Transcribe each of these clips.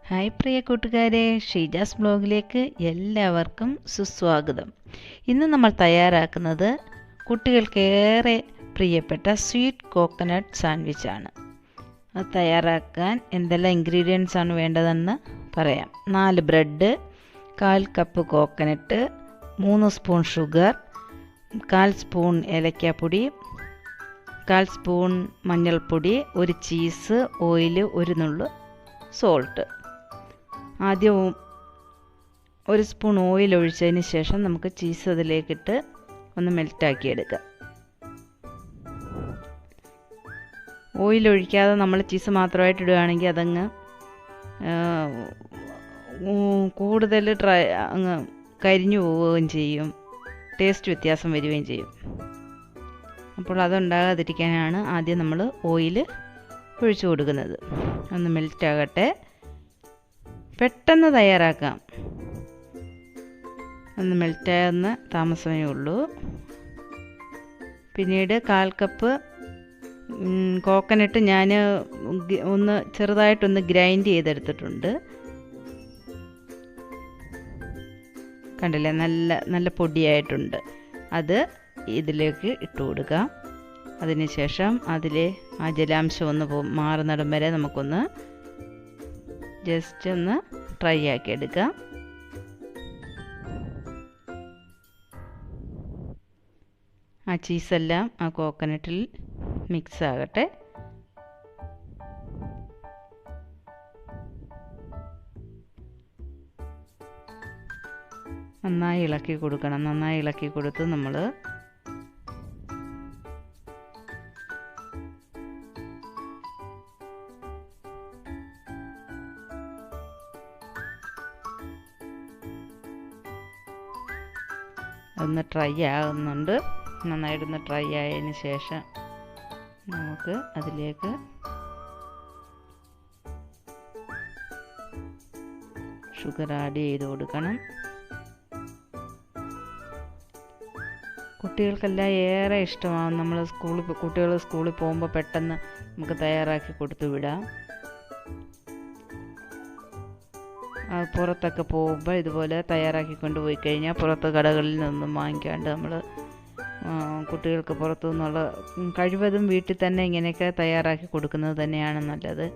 Hi പ്രിയ കൂട്ടുകാരെ, ഷീജാസ് ബ്ലോഗിലേക്ക് എല്ലാവർക്കും സുസ്വാഗതം. ഇന്ന് നമ്മൾ തയ്യാറാക്കുന്നത് കുട്ടികൾക്കേറെ പ്രിയപ്പെട്ട സ്വീറ്റ് കോക്കനട്ട് സാൻഡ്വിച്ചാണ്. അത് തയ്യാറാക്കാൻ എന്തെല്ലാം ഇൻഗ്രീഡിയൻസ് ആണ് വേണ്ടതെന്ന് പറയാം. 4 bread, 1/4 cup coconut, 3 spoon sugar, 1/4 spoon ഏലക്കാപ്പൊടി, 1/4 സ്പൂൺ മഞ്ഞൾപ്പൊടി, 1 ചീസ്, ഓയിൽ, 1 നുള്ളു സോൾട്ട്. ആദ്യം 1 സ്പൂൺ ഓയിൽ ഒഴിച്ചതിന് ശേഷം നമുക്ക് ചീസ് അതിലേക്കിട്ട് ഒന്ന് മെൽറ്റാക്കി എടുക്കാം. ഓയിൽ ഒഴിക്കാതെ നമ്മൾ ചീസ് മാത്രമായിട്ട് ഇടുകയാണെങ്കിൽ അതങ്ങ് കൂടുതൽ അങ്ങ് കരിഞ്ഞു പോവുകയും ചെയ്യും, ടേസ്റ്റ് വ്യത്യാസം വരികയും ചെയ്യും. അപ്പോൾ അതുണ്ടാകാതിരിക്കാനാണ് ആദ്യം നമ്മൾ ഓയിൽ ഒഴിച്ചു കൊടുക്കുന്നത്. ഒന്ന് മെൽറ്റാകട്ടെ, പെട്ടെന്ന് തയ്യാറാക്കാം. ഒന്ന് മെൽറ്റാകുന്ന താമസമേ ഉള്ളൂ. പിന്നീട് 1/4 കപ്പ് കോക്കനട്ട് ഞാൻ ഒന്ന് ചെറുതായിട്ടൊന്ന് ഗ്രൈൻഡ് ചെയ്തെടുത്തിട്ടുണ്ട്. കണ്ടില്ലേ, നല്ല പൊടിയായിട്ടുണ്ട്. അത് ഇതിലേക്ക് ഇട്ട് കൊടുക്കാം. അതിനുശേഷം അതിലെ ആ ജലാംശം ഒന്ന് മാറുന്നിടം വരെ നമുക്കൊന്ന് ജസ്റ്റ് ഒന്ന് ട്രൈ ആക്കി എടുക്കാം. ആ ചീസെല്ലാം ആ കോക്കനട്ടിൽ മിക്സ് ആകട്ടെ. നന്നായി ഇളക്കി കൊടുക്കണം. നന്നായി ഇളക്കി കൊടുത്ത് നമ്മൾ ഒന്ന് ട്രൈ ആകുന്നുണ്ട്. നന്നായിട്ടൊന്ന് ട്രൈ ആയതിന് ശേഷം നമുക്ക് അതിലേക്ക് ഷുഗർ ആഡ് ചെയ്ത് കൊടുക്കണം. കുട്ടികൾക്കെല്ലാം ഏറെ ഇഷ്ടമാകും. നമ്മൾ കുട്ടികൾ സ്കൂളിൽ പോകുമ്പോൾ പെട്ടെന്ന് നമുക്ക് തയ്യാറാക്കി കൊടുത്തു വിടാം. പുറത്തൊക്കെ പോകുമ്പോൾ ഇതുപോലെ തയ്യാറാക്കി കൊണ്ടുപോയി കഴിഞ്ഞാൽ പുറത്ത് കടകളിൽ നിന്നൊന്നും വാങ്ങിക്കാണ്ട് നമ്മൾ കുട്ടികൾക്ക് പുറത്തു നിന്നുള്ള കഴിവതും വീട്ടിൽ തന്നെ ഇങ്ങനെയൊക്കെ തയ്യാറാക്കി കൊടുക്കുന്നത് തന്നെയാണ് നല്ലത്.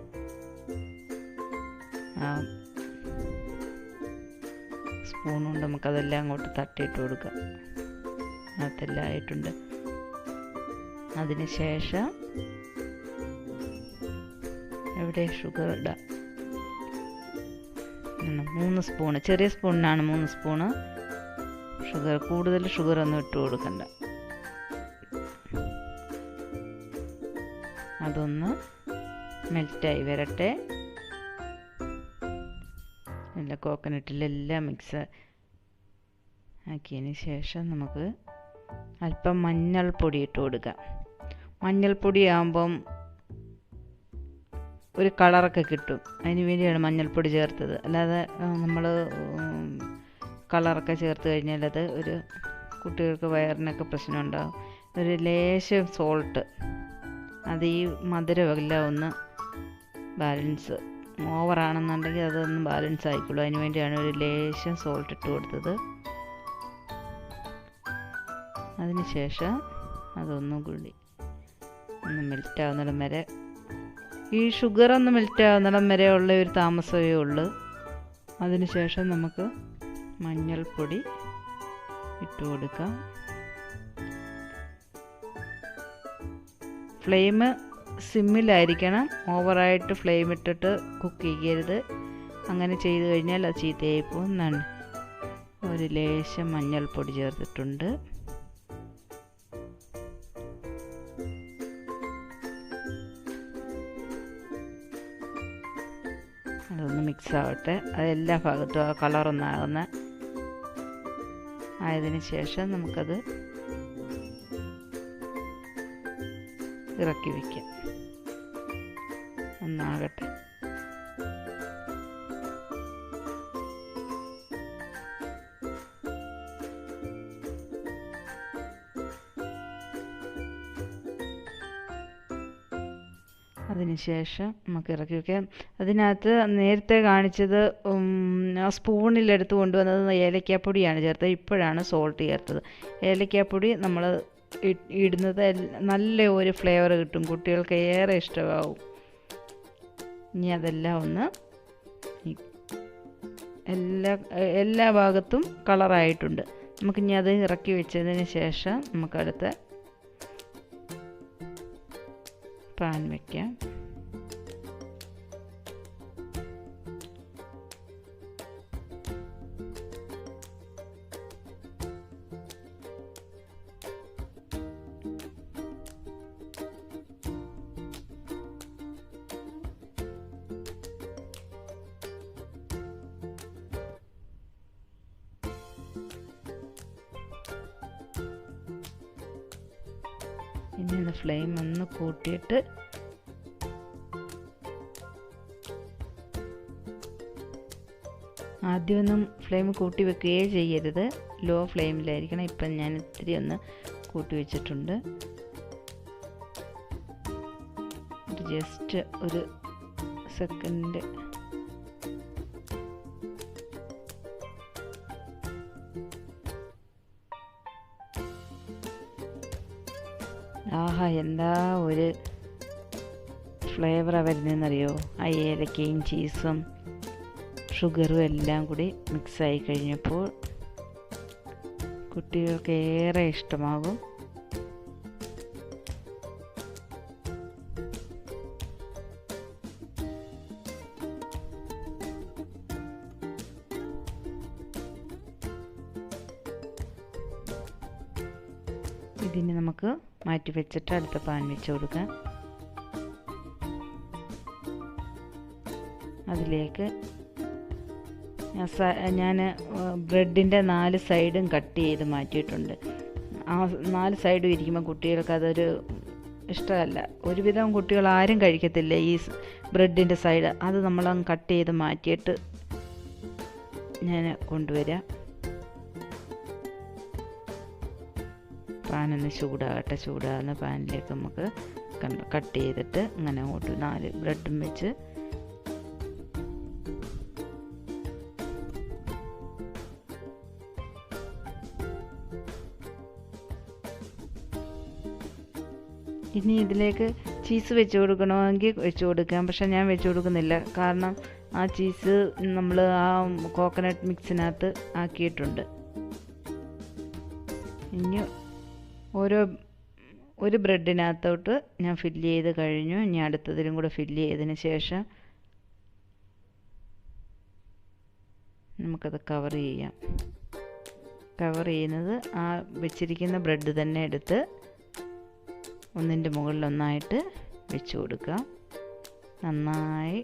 സ്പൂൺ കൊണ്ട് നമുക്കതെല്ലാം അങ്ങോട്ട് തട്ടിയിട്ട് കൊടുക്കാം. അതെല്ലാം ആയിട്ടുണ്ട്. അതിന് ശേഷം എവിടെ ഷുഗർ ഇടാം. 3 സ്പൂണ്, ചെറിയ സ്പൂണിനാണ് 3 സ്പൂണ് ഷുഗർ. കൂടുതൽ ഷുഗറൊന്നും ഇട്ട് കൊടുക്കണ്ട. അതൊന്ന് മെൽറ്റായി വരട്ടെ. എല്ലാ കോക്കനട്ടിലെല്ലാം മിക്സ് ആക്കിയതിന് ശേഷം നമുക്ക് അല്പം മഞ്ഞൾപ്പൊടി ഇട്ട് കൊടുക്കാം. മഞ്ഞൾപ്പൊടി ആകുമ്പം ഒരു കളറൊക്കെ കിട്ടും. അതിന് വേണ്ടിയാണ് മഞ്ഞൾപ്പൊടി ചേർത്തത്. അല്ലാതെ നമ്മൾ കളറൊക്കെ ചേർത്ത് കഴിഞ്ഞാൽ അത് ഒരു കുട്ടികൾക്ക് വയറിനൊക്കെ പ്രശ്നമുണ്ടാകും. ഒരു ലേശം സോൾട്ട്, അത് ഈ മധുരമെല്ലാം ഒന്ന് ബാലൻസ്, ഓവറാണെന്നുണ്ടെങ്കിൽ അതൊന്ന് ബാലൻസ് ആയിക്കോളൂ. അതിന് വേണ്ടിയാണ് ഒരു ലേശം സോൾട്ട് ഇട്ട് കൊടുത്തത്. അതിന് ശേഷം അതൊന്നും കൂടി ഒന്ന് മെൽറ്റാവുന്നിടം വരെ, ഈ ഷുഗർ ഒന്ന് മെൽറ്റ് ആകുന്നിടം വരെ ഉള്ള ഒരു താമസമേ ഉള്ളൂ. അതിനുശേഷം നമുക്ക് മഞ്ഞൾപ്പൊടി ഇട്ട് കൊടുക്കാം. ഫ്ലെയിം സിമ്മിലായിരിക്കണം. ഓവറായിട്ട് ഫ്ലെയിം ഇട്ടിട്ട് കുക്ക് ചെയ്യരുത്. അങ്ങനെ ചെയ്ത് കഴിഞ്ഞാൽ അത് ചീത്തയായി പോകുന്നതാണ്. ഒരു ലേശം മഞ്ഞൾപ്പൊടി ചേർത്തിട്ടുണ്ട്. അതൊന്ന് മിക്സ് ആവട്ടെ. അതെല്ലാ ഭാഗത്തും ആ കളറൊന്നാകുന്ന ആയതിന് ശേഷം നമുക്കത് ഇറക്കി വയ്ക്കാം. ഒന്നാകട്ടെ. അതിനുശേഷം നമുക്ക് ഇറക്കി വയ്ക്കാം. അതിനകത്ത് നേരത്തെ കാണിച്ചത് ആ സ്പൂണിലെടുത്ത് കൊണ്ടുവന്നത് ഏലക്കാപ്പൊടിയാണ് ചേർത്തത്. ഇപ്പോഴാണ് സോൾട്ട് ചേർത്തത്. ഏലക്കാപ്പൊടി നമ്മൾ ഇടുന്നത് നല്ല ഒരു ഫ്ലേവർ കിട്ടും, കുട്ടികൾക്ക് ഏറെ ഇഷ്ടമാവും. ഇനി അതെല്ലാം ഒന്ന് എല്ലാ ഭാഗത്തും കളറായിട്ടുണ്ട്. നമുക്കിനി അത് ഇറക്കി വെച്ചതിന് ശേഷം നമുക്കടുത്ത പാൻ വയ്ക്കാം. ഇനി ഒന്ന് ഫ്ലെയിം ഒന്ന് കൂട്ടിയിട്ട് ആദ്യമൊന്നും ഫ്ലെയിം കൂട്ടി വെക്കുകയേ ചെയ്യരുത്, ലോ ഫ്ലെയിമിലായിരിക്കണം. ഇപ്പം ഞാൻ ഇത്തിരി ഒന്ന് കൂട്ടി വെച്ചിട്ടുണ്ട്. ജസ്റ്റ് ഒരു സെക്കൻഡ് ആഹാ, എന്താ ഒരു ഫ്ലേവറാണ് വരുന്നതെന്നറിയോ? ആ ഏലക്കയും ചീസും ഷുഗറും എല്ലാം കൂടി മിക്സായി കഴിഞ്ഞപ്പോൾ കുട്ടികൾക്ക് ഏറെ ഇഷ്ടമാകും. ഇതിന് നമുക്ക് മാറ്റി വെച്ചിട്ട് അടുത്ത പാൻ വെച്ച് കൊടുക്കാം. അതിലേക്ക് ഞാൻ ബ്രെഡിൻ്റെ 4 സൈഡും കട്ട് ചെയ്ത് മാറ്റിയിട്ടുണ്ട്. ആ 4 സൈഡും ഇരിക്കുമ്പോൾ കുട്ടികൾക്ക് അതൊരു ഇഷ്ടമല്ല. ഒരുവിധം കുട്ടികൾ ആരും കഴിക്കത്തില്ല ഈ ബ്രെഡിൻ്റെ സൈഡ്. അത് നമ്മളങ്ങ് കട്ട് ചെയ്ത് മാറ്റിയിട്ട് ഞാൻ കൊണ്ടുവരാം. പാനൊന്ന് ചൂടാകട്ടെ. ചൂടാകുന്ന പാനിലേക്ക് നമുക്ക് കട്ട് ചെയ്തിട്ട് ഇങ്ങനെ അങ്ങോട്ട് 4 ബ്രെഡും വെച്ച് ഇനി ഇതിലേക്ക് ചീസ് വെച്ച് കൊടുക്കണമെങ്കിൽ വെച്ച് കൊടുക്കാം. പക്ഷെ ഞാൻ വെച്ച് കൊടുക്കുന്നില്ല, കാരണം ആ ചീസ് നമ്മൾ ആ കോക്കനട്ട് മിക്സിനകത്ത് ആക്കിയിട്ടുണ്ട്. ഇനി ഒരു ബ്രെഡിനകത്തോട്ട് ഞാൻ ഫില്ല് ചെയ്ത് കഴിഞ്ഞു. ഇനി അടുത്തതിലും കൂടെ ഫില്ല് ചെയ്തതിന് ശേഷം നമുക്കത് കവർ ചെയ്യാം. കവർ ചെയ്യുന്നത് ആ വെച്ചിരിക്കുന്ന ബ്രെഡ് തന്നെ എടുത്ത് ഒന്നിൻ്റെ മുകളിലൊന്നായിട്ട് വെച്ച് കൊടുക്കാം. നന്നായി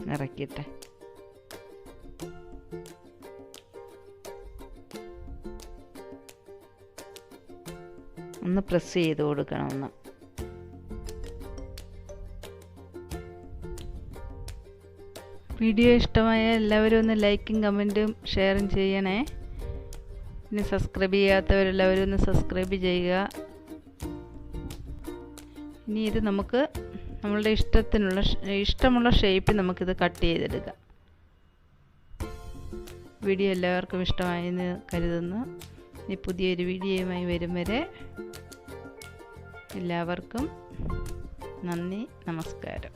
നിറയ്ക്കട്ടെ. ഒന്ന് പ്രസ് ചെയ്ത് കൊടുക്കണം. ഒന്ന് വീഡിയോ ഇഷ്ടമായ എല്ലാവരും ഒന്ന് ലൈക്കും കമൻറ്റും ഷെയറും ചെയ്യണേ. പിന്നെ സബ്സ്ക്രൈബ് ചെയ്യാത്തവരെല്ലാവരും ഒന്ന് സബ്സ്ക്രൈബ് ചെയ്യുക. ഇനി ഇത് നമുക്ക് നമ്മളുടെ ഇഷ്ടമുള്ള ഷേപ്പിൽ നമുക്കിത് കട്ട് ചെയ്തെടുക്കാം. വീഡിയോ എല്ലാവർക്കും ഇഷ്ടമായെന്ന് കരുതുന്നു. ഇനി പുതിയൊരു വീഡിയോയുമായി വരും വരെ എല്ലാവർക്കും നന്ദി, നമസ്കാരം.